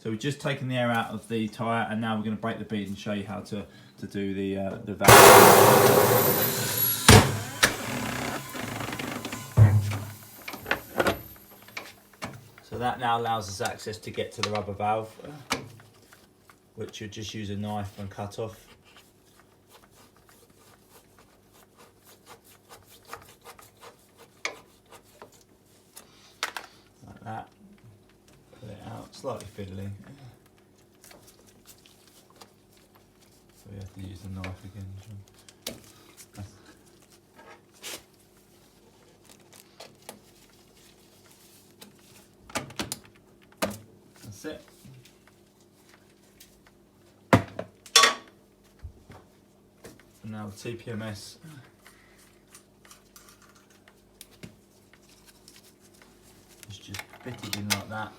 So we've just taken the air out of the tyre, and now we're going to break the bead and show you how to do the valve. So that now allows us access to get to the rubber valve, which you just use a knife and cut off. Like that. Pull it out, slightly fiddly. So we have to use the knife again. That's it. And now the TPMS is just fitted in like that,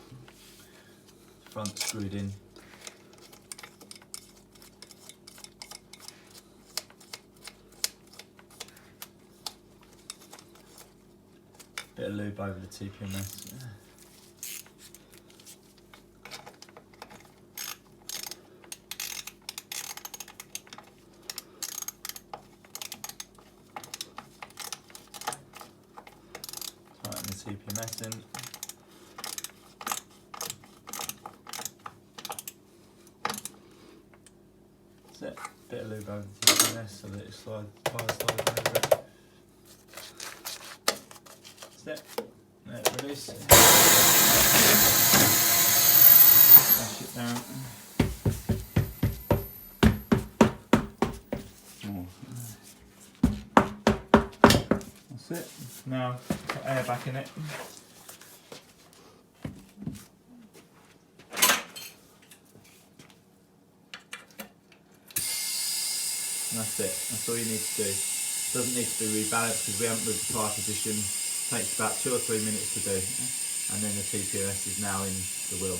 front screwed in. Bit of lube over the TPMS. Tighten the TPMS in. That's it. Bit of lube over the TPMS so that it slides over it. That's it. Let it release. Flash it down. That's it. Now put air back in it. And that's it. That's all you need to do. Doesn't need to be rebalanced because we haven't moved the tyre position. Takes about 2 or 3 minutes to do, and then the TPMS is now in the wheel.